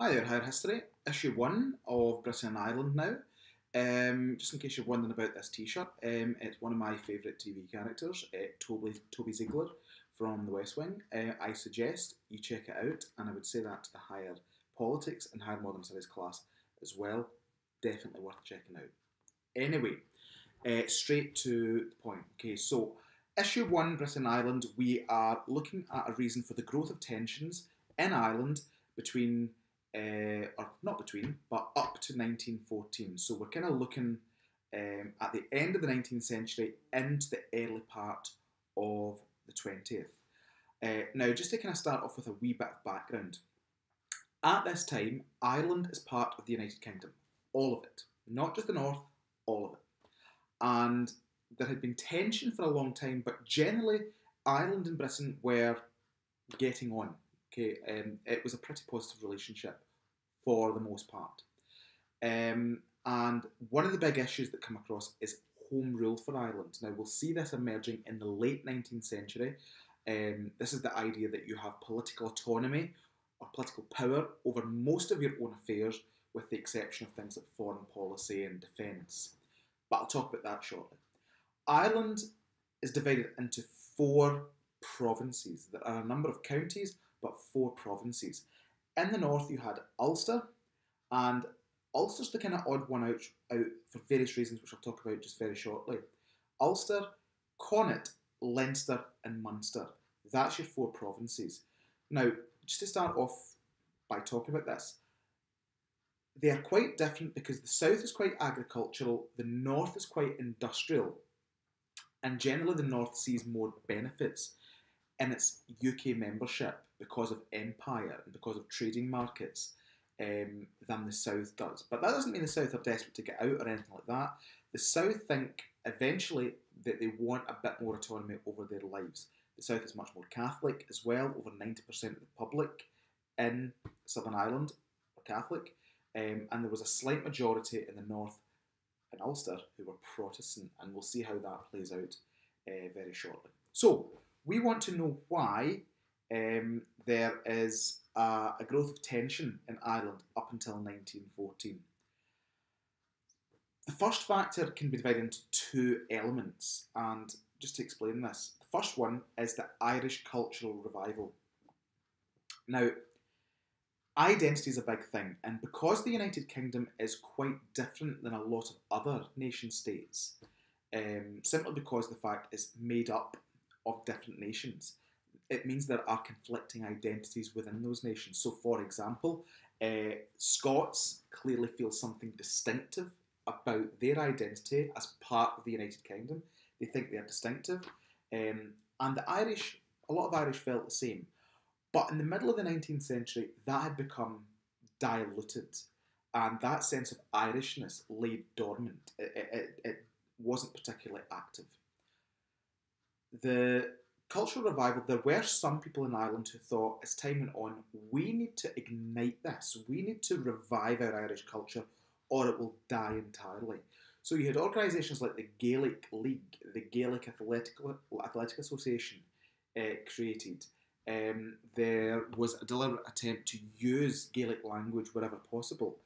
Hi there, Higher History. Issue 1 of Britain and Ireland now. Just in case you're wondering about this t-shirt, it's one of my favourite TV characters, Toby Ziegler from The West Wing. I suggest you check it out, and I would say that to the higher politics and higher modern studies class as well. Definitely worth checking out. Anyway, straight to the point. Okay, so issue 1, Britain and Ireland, we are looking at a reason for the growth of tensions in Ireland between or not between, but up to 1914. So we're kind of looking at the end of the 19th century into the early part of the 20th. Now, just to kind of start off with a wee bit of background. At this time, Ireland is part of the United Kingdom. All of it. Not just the north, all of it. And there had been tension for a long time, but generally, Ireland and Britain were getting on. Okay, it was a pretty positive relationship for the most part. And one of the big issues that come across is home rule for Ireland. Now, we'll see this emerging in the late 19th century. This is the idea that you have political autonomy or political power over most of your own affairs, with the exception of things like foreign policy and defence. But I'll talk about that shortly. Ireland is divided into 4 provinces. There are a number of counties, but 4 provinces. In the north, you had Ulster, and Ulster's the kind of odd one out for various reasons, which I'll talk about just very shortly. Ulster, Connaught, Leinster, and Munster. That's your 4 provinces. Now, just to start off by talking about this, they are quite different because the south is quite agricultural, the north is quite industrial, and generally the north sees more benefits in its UK membership because of empire and because of trading markets than the south does. But that doesn't mean the south are desperate to get out or anything like that. The south think eventually that they want a bit more autonomy over their lives. The south is much more Catholic as well. Over 90% of the public in Southern Ireland are Catholic. And there was a slight majority in the north in Ulster who were Protestant, and we'll see how that plays out very shortly. So, we want to know why there is a growth of tension in Ireland up until 1914. The first factor can be divided into 2 elements, and just to explain this, the first one is the Irish cultural revival. Now, identity is a big thing, and because the United Kingdom is quite different than a lot of other nation states, simply because the fact it's made up of different nations, it means there are conflicting identities within those nations. So, for example, Scots clearly feel something distinctive about their identity as part of the United Kingdom. They think they are distinctive. And the Irish, a lot of Irish felt the same. But in the middle of the 19th century, that had become diluted. And that sense of Irishness lay dormant. It wasn't particularly active. The cultural revival, there were some people in Ireland who thought, as time went on, we need to ignite this. We need to revive our Irish culture or it will die entirely. So you had organisations like the Gaelic League, the Gaelic Athletic Association created. There was a deliberate attempt to use Gaelic language wherever possible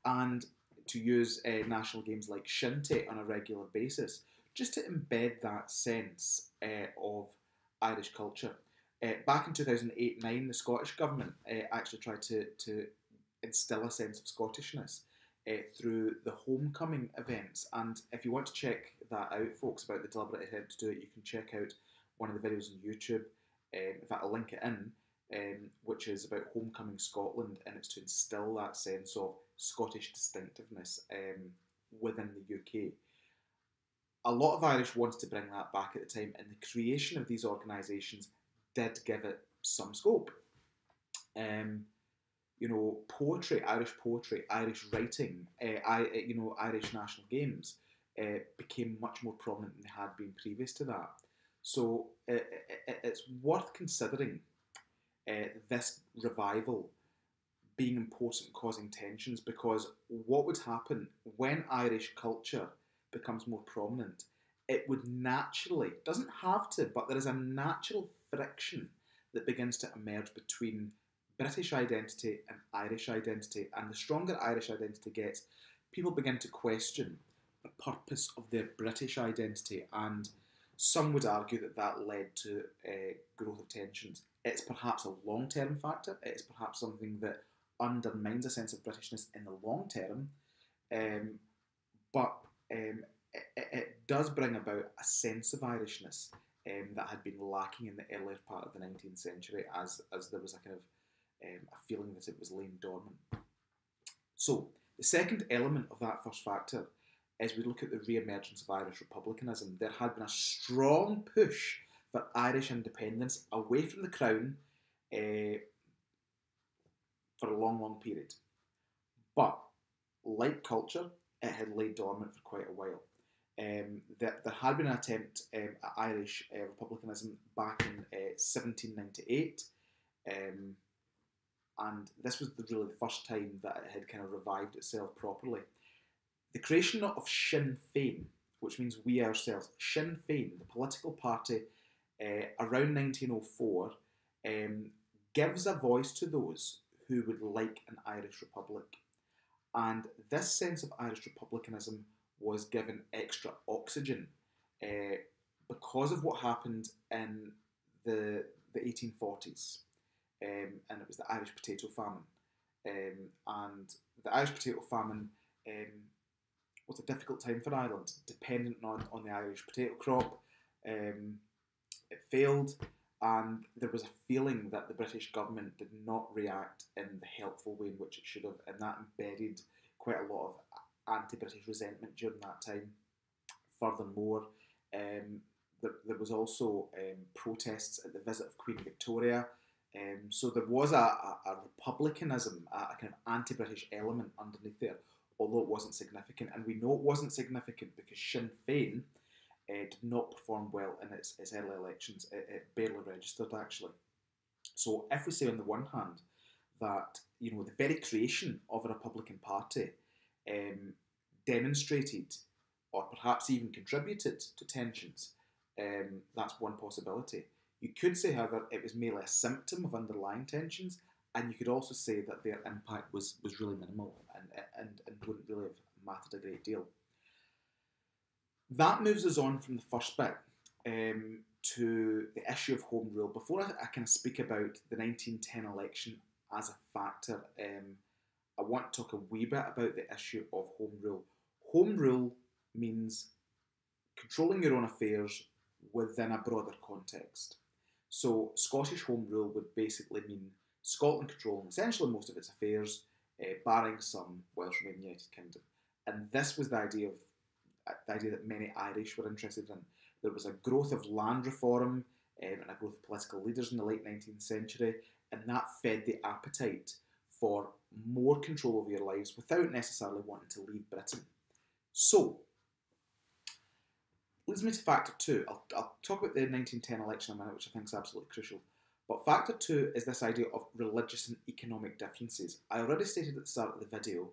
and to use national games like shinty on a regular basis, just to embed that sense of Irish culture. Back in 2008-9, the Scottish Government actually tried to instill a sense of Scottishness through the homecoming events. And if you want to check that out, folks, about the deliberate attempt to do it, you can check out one of the videos on YouTube. In fact, I'll link it in, which is about Homecoming Scotland, and it's to instill that sense of Scottish distinctiveness within the UK. A lot of Irish wanted to bring that back at the time, and the creation of these organisations did give it some scope. Poetry, Irish writing, Irish national games became much more prominent than they had been previous to that. So it's worth considering this revival being important, causing tensions, because what would happen when Irish culture becomes more prominent, it would naturally, doesn't have to, but there is a natural friction that begins to emerge between British identity and Irish identity, and the stronger Irish identity gets, people begin to question the purpose of their British identity, and some would argue that that led to growth of tensions. It's perhaps a long-term factor. It's perhaps something that undermines a sense of Britishness in the long term, but it does bring about a sense of Irishness that had been lacking in the earlier part of the 19th century, as there was a kind of a feeling that it was laying dormant. So the second element of that first factor is we look at the re-emergence of Irish republicanism. There had been a strong push for Irish independence away from the crown for a long, long period. But like culture, it had laid dormant for quite a while. There had been an attempt at Irish republicanism back in 1798, and this was really the first time that it had kind of revived itself properly. The creation of Sinn Féin, which means we ourselves, Sinn Féin, the political party, around 1904, gives a voice to those who would like an Irish republic. And this sense of Irish republicanism was given extra oxygen because of what happened in the 1840s. And it was the Irish potato famine. And the Irish potato famine was a difficult time for Ireland, dependent on the Irish potato crop. It failed, and there was a feeling that the British government did not react in the helpful way in which it should have, and that embedded quite a lot of anti-British resentment during that time. Furthermore, there was also protests at the visit of Queen Victoria. So there was a republicanism, a kind of anti-British element underneath there, although it wasn't significant. And we know it wasn't significant because Sinn Féin did not perform well in its early elections. It barely registered, actually. So if we say on the one hand that, you know, the very creation of a Republican Party demonstrated or perhaps even contributed to tensions, that's one possibility. You could say, however, it was merely a symptom of underlying tensions, and you could also say that their impact was really minimal and wouldn't really have mattered a great deal. That moves us on from the first bit to the issue of Home Rule. Before I kind of speak about the 1910 election as a factor, I want to talk a wee bit about the issue of Home Rule. Home Rule means controlling your own affairs within a broader context. So Scottish Home Rule would basically mean Scotland controlling essentially most of its affairs, barring some Welsh and the United Kingdom. And this was the idea that many Irish were interested in. There was a growth of land reform and a growth of political leaders in the late 19th century, and that fed the appetite for more control over your lives without necessarily wanting to leave Britain. So, leads me to factor two. I'll talk about the 1910 election in a minute, which I think is absolutely crucial. But factor two is this idea of religious and economic differences. I already stated at the start of the video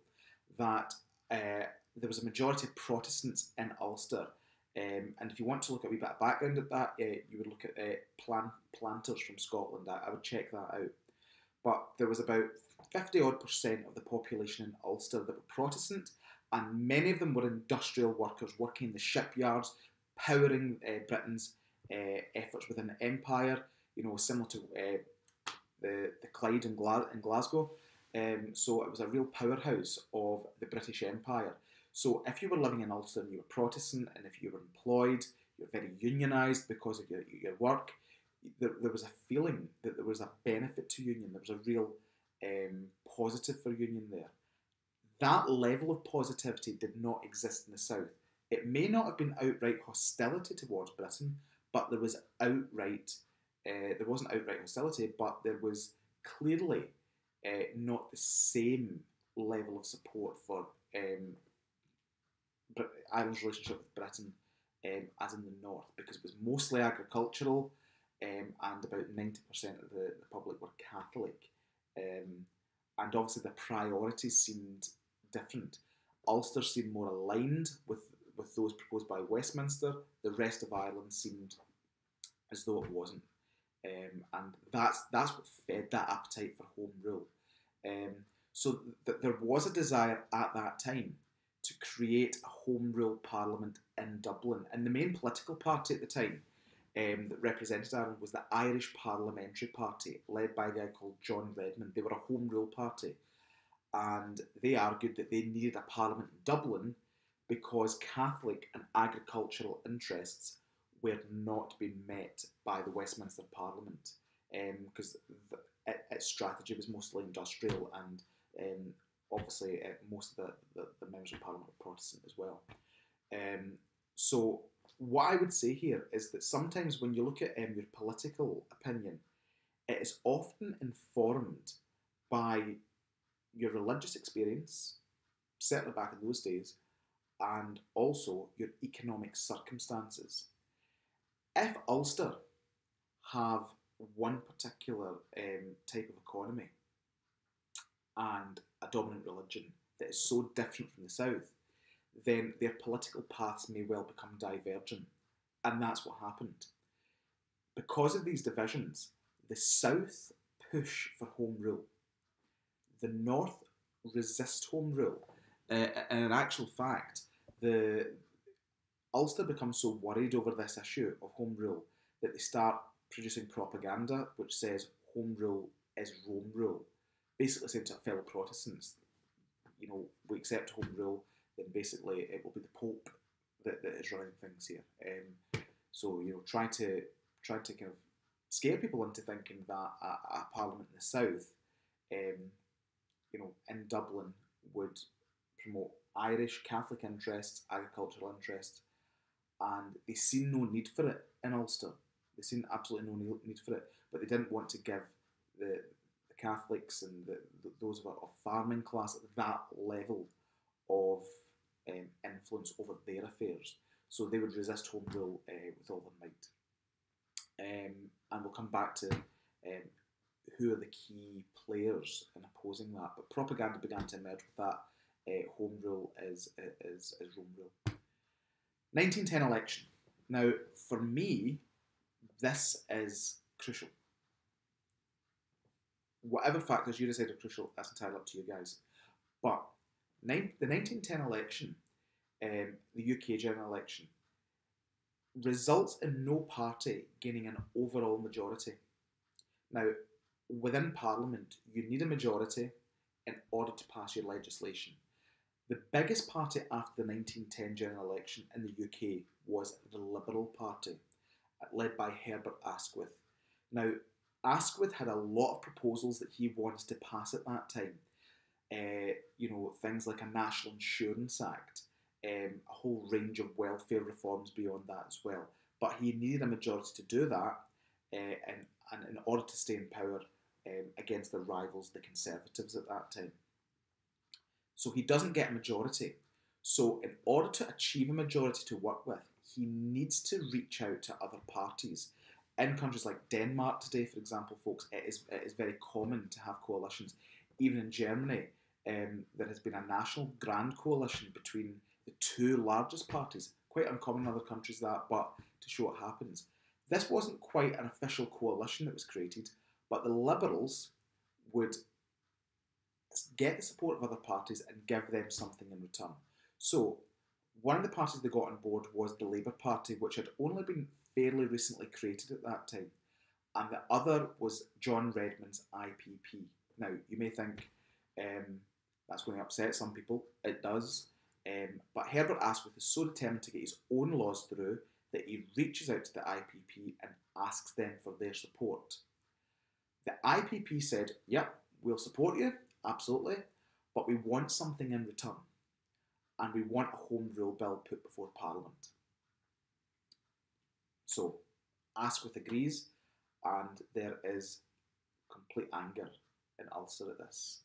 that there was a majority of Protestants in Ulster. And if you want to look at a wee bit of background at that, you would look at planters from Scotland. I would check that out. But there was about 50% of the population in Ulster that were Protestant, and many of them were industrial workers working in the shipyards, powering Britain's efforts within the empire, you know, similar to the Clyde in Glasgow. So it was a real powerhouse of the British Empire. So if you were living in Ulster and you were Protestant, and if you were employed, you were very unionised because of your work, there was a feeling that there was a benefit to union. There was a real positive for union there. That level of positivity did not exist in the South. It may not have been outright hostility towards Britain, but there was there wasn't outright hostility, but there was clearly not the same level of support for Ireland's relationship with Britain as in the North, because it was mostly agricultural, and about 90% of the public were Catholic. And obviously the priorities seemed different. Ulster seemed more aligned with those proposed by Westminster. The rest of Ireland seemed as though it wasn't. and that's what fed that appetite for home rule. Um, so there was a desire at that time to create a home rule parliament in Dublin, and the main political party at the time that represented Ireland was the Irish Parliamentary Party, led by a guy called John Redmond. They were a home rule party, and they argued that they needed a parliament in Dublin because Catholic and agricultural interests were not being met by the Westminster Parliament, because its strategy was mostly industrial, and obviously most of the members of Parliament were Protestant as well. So what I would say here is that sometimes when you look at your political opinion, it is often informed by your religious experience, certainly back in those days, and also your economic circumstances. If Ulster have one particular type of economy and a dominant religion that is so different from the South, then their political paths may well become divergent. And that's what happened. Because of these divisions, the South push for home rule. The North resist home rule. And in actual fact, the Ulster becomes so worried over this issue of home rule that they start producing propaganda which says home rule is Rome rule. Basically saying to fellow Protestants, you know, we accept home rule, then basically it will be the Pope that is running things here. So, you know, trying to kind of scare people into thinking that a parliament in the South, you know, in Dublin would promote Irish Catholic interests, agricultural interests, and they seen no need for it in Ulster. They seen absolutely no need for it, but they didn't want to give the Catholics and those of farming class that level of influence over their affairs. So they would resist home rule with all their might. And we'll come back to who are the key players in opposing that. But propaganda began to emerge with that. Home rule is Rome rule. 1910 election. Now, for me, this is crucial. Whatever factors you decide are crucial, that's entirely up to you guys. But the 1910 election, the UK general election, results in no party gaining an overall majority. Now, within Parliament, you need a majority in order to pass your legislation. The biggest party after the 1910 general election in the UK was the Liberal Party, led by Herbert Asquith. Now, Asquith had a lot of proposals that he wanted to pass at that time. You know, things like a National Insurance Act, a whole range of welfare reforms beyond that as well. But he needed a majority to do that, and in order to stay in power against their rivals, the Conservatives at that time. So he doesn't get a majority. So in order to achieve a majority to work with, he needs to reach out to other parties. In countries like Denmark today, for example, folks, it is very common to have coalitions. Even in Germany, there has been a national grand coalition between the two largest parties. Quite uncommon in other countries that, but to show what happens. This wasn't quite an official coalition that was created, but the Liberals would get the support of other parties and give them something in return. So, one of the parties they got on board was the Labour Party, which had only been fairly recently created at that time, and the other was John Redmond's IPP. Now, you may think that's going to upset some people. It does. But Herbert Asquith is so determined to get his own laws through that he reaches out to the IPP and asks them for their support. The IPP said, yep, we'll support you, absolutely, but we want something in return. And we want a home rule bill put before Parliament. So, Asquith agrees, and there is complete anger in Ulster at this.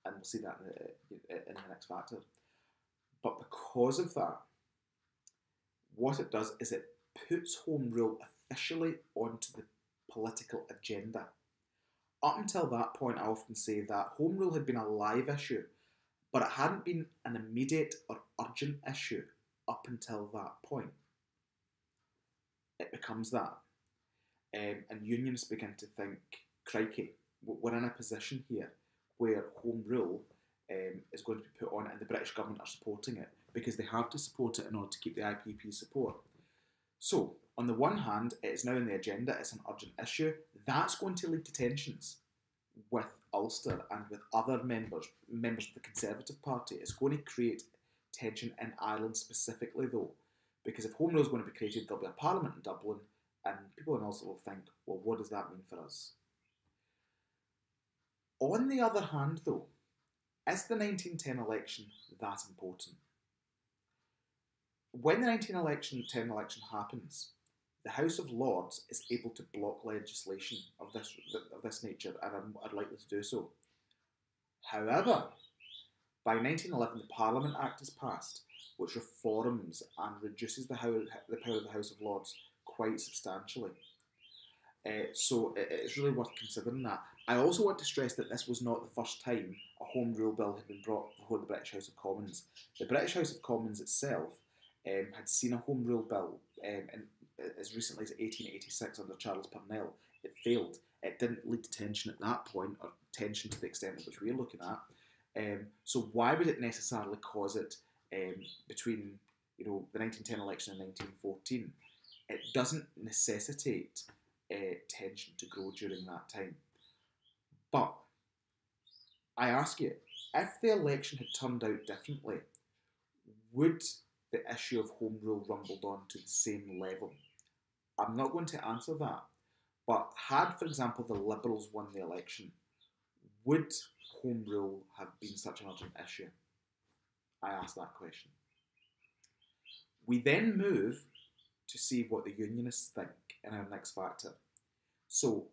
And we'll see that in the next factor. But because of that, what it does is it puts home rule officially onto the political agenda. Up until that point, I often say that home rule had been a live issue, but it hadn't been an immediate or urgent issue up until that point. It becomes that. and unionists begin to think, crikey, we're in a position here where home rule is going to be put on, and the British government are supporting it because they have to support it in order to keep the IPP support. So, on the one hand, it is now on the agenda, it's an urgent issue. That's going to lead to tensions with Ulster and with other members of the Conservative Party. It's going to create tension in Ireland specifically, though, because if home rule is going to be created, there'll be a parliament in Dublin, and people in Ulster will think, well, what does that mean for us? On the other hand, though, is the 1910 election that important? When the 1910 election happens, the House of Lords is able to block legislation of this nature, and are likely to do so. However, by 1911, the Parliament Act is passed, which reforms and reduces the power of the House of Lords quite substantially. So it's really worth considering that. I also want to stress that this was not the first time a Home Rule Bill had been brought before the British House of Commons. The British House of Commons itself had seen a Home Rule Bill as recently as 1886 under Charles Parnell. It failed. It didn't lead to tension at that point, or tension to the extent of which we're looking at. So why would it necessarily cause it between the 1910 election and 1914? It doesn't necessitate tension to grow during that time. But I ask you, if the election had turned out differently, would the issue of home rule rumbled on to the same level? I'm not going to answer that. But had, for example, the Liberals won the election, would home rule have been such an urgent issue? I ask that question. We then move to see what the Unionists think in our next factor. So,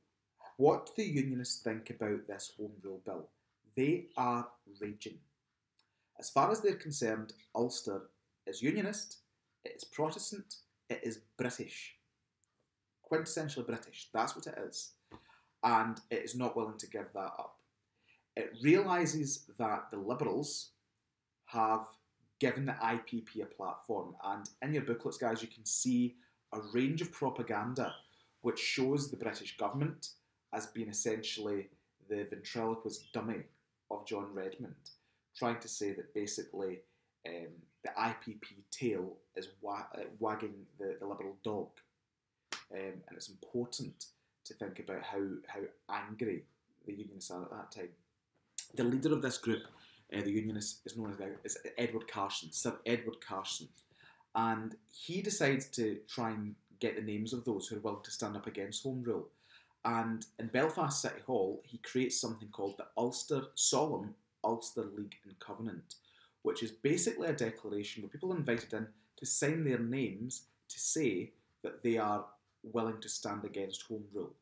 what do the Unionists think about this Home Rule Bill? They are raging. As far as they're concerned, Ulster is Unionist, it is Protestant, it is British. Quintessentially British, that's what it is. And it is not willing to give that up. It realises that the Liberals have given the IPP a platform, and in your booklets, guys, you can see a range of propaganda which shows the British government as being essentially the ventriloquist dummy of John Redmond, trying to say that basically the IPP tail is wagging the Liberal dog. And it's important to think about how angry the Unionists are at that time. The leader of this group, the Unionists, is known as Edward Carson, Sir Edward Carson. And he decides to try and get the names of those who are willing to stand up against Home Rule. And in Belfast City Hall, he creates something called the Solemn Ulster League and Covenant, which is basically a declaration where people are invited in to sign their names to say that they are willing to stand against Home Rule,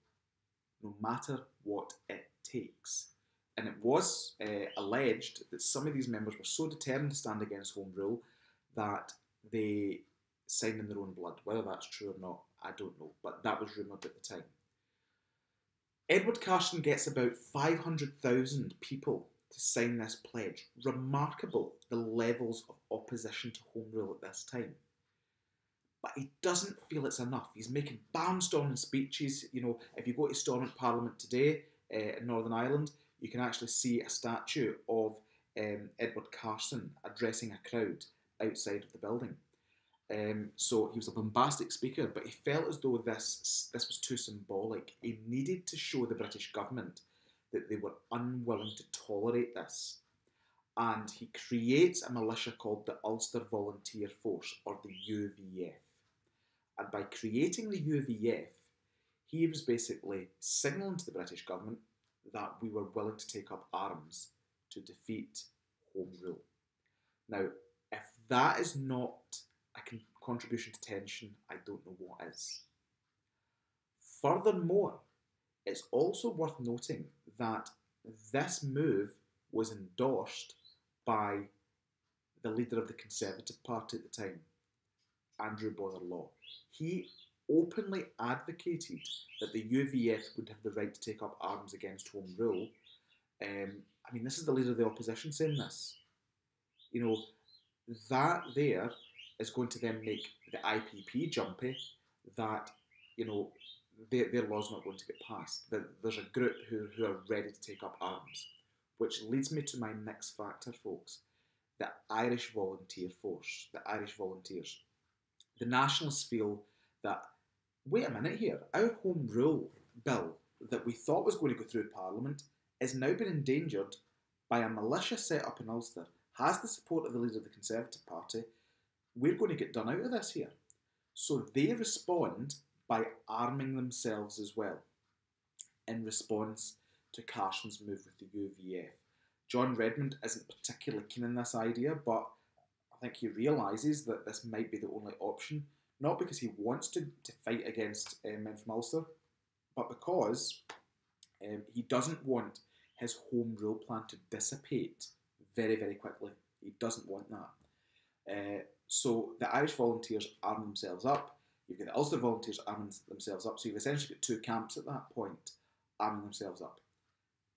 no matter what it takes. And it was alleged that some of these members were so determined to stand against Home Rule that they signed in their own blood. Whether that's true or not, I don't know, but that was rumoured at the time. Edward Carson gets about 500,000 people to sign this pledge. Remarkable, the levels of opposition to Home Rule at this time. But he doesn't feel it's enough. He's making barnstorming speeches. If you go to Stormont Parliament today in Northern Ireland, you can actually see a statue of Edward Carson addressing a crowd outside of the building. So he was a bombastic speaker, but he felt as though this was too symbolic. He needed to show the British government that they were unwilling to tolerate this. And he creates a militia called the Ulster Volunteer Force, or the UVF. And by creating the UVF, he was basically signalling to the British government that we were willing to take up arms to defeat Home Rule. Now, if that is not a contribution to tension, I don't know what is. Furthermore, it's also worth noting that this move was endorsed by the leader of the Conservative Party at the time, Andrew Bonar Law. He openly advocated that the UVF would have the right to take up arms against Home Rule. This is the leader of the opposition saying this. That there is going to then make the IPP jumpy, that, their law's not going to get passed. There's a group who are ready to take up arms, which leads me to my next factor, folks. The Irish Volunteer Force, the Irish Volunteers. The Nationalists feel that, wait a minute here, our Home Rule Bill that we thought was going to go through Parliament is now been endangered by a militia set up in Ulster, has the support of the leader of the Conservative Party. We're going to get done out of this here. So they respond by arming themselves as well in response to Carson's move with the UVF. John Redmond isn't particularly keen on this idea, but I think he realises that this might be the only option, not because he wants to fight against men from Ulster, but because he doesn't want his Home Rule plan to dissipate very, very quickly. He doesn't want that. So the Irish Volunteers arm themselves up. You've got the Ulster Volunteers arming themselves up. So you've essentially got two camps at that point arming themselves up.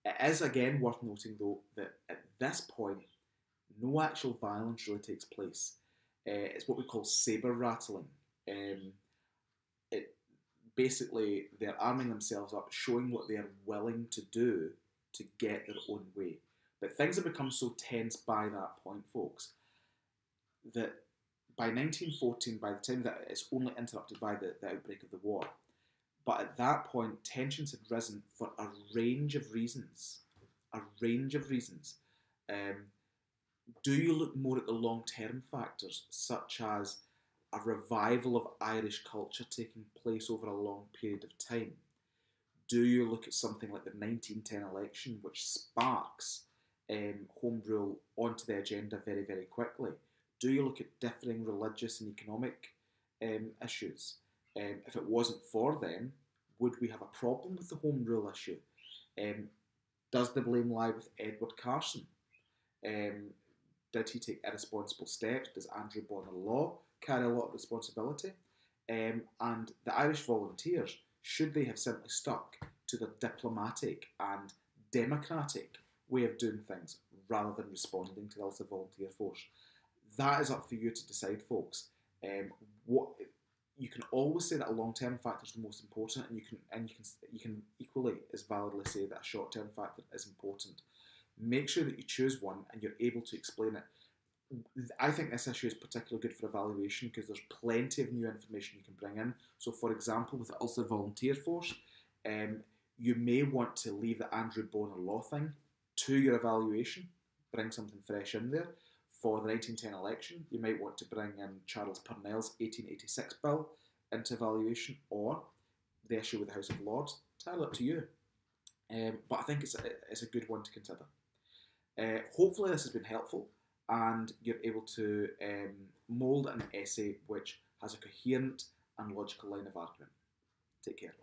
It is again worth noting though that at this point no actual violence really takes place. It's what we call sabre rattling. Basically they're arming themselves up, showing what they are willing to do to get their own way. But things have become so tense by that point, folks, that by 1914, by the time that it's only interrupted by the outbreak of the war, but at that point, tensions had risen for a range of reasons. A range of reasons. Do you look more at the long-term factors, such as a revival of Irish culture taking place over a long period of time? Do you look at something like the 1910 election, which sparks Home Rule onto the agenda very, very quickly? Do you look at differing religious and economic issues? If it wasn't for them, would we have a problem with the Home Rule issue? Does the blame lie with Edward Carson? Did he take irresponsible steps? Does Andrew Bonar carry a lot of responsibility? And the Irish Volunteers, should they have simply stuck to the diplomatic and democratic way of doing things rather than responding to the Ulster Volunteer Force? That is up for you to decide, folks. What you can always say that a long-term factor is the most important, and you can equally as validly say that a short-term factor is important. Make sure that you choose one and you're able to explain it. I think this issue is particularly good for evaluation because there's plenty of new information you can bring in. So, for example, with the Ulster Volunteer Force, you may want to leave the Andrew Bonar thing to your evaluation, bring something fresh in there. For the 1910 election, you might want to bring in Charles Parnell's 1886 bill into evaluation, or the issue with the House of Lords. Entirely up to you. But I think it's a good one to consider. Hopefully this has been helpful and you're able to mould an essay which has a coherent and logical line of argument. Take care.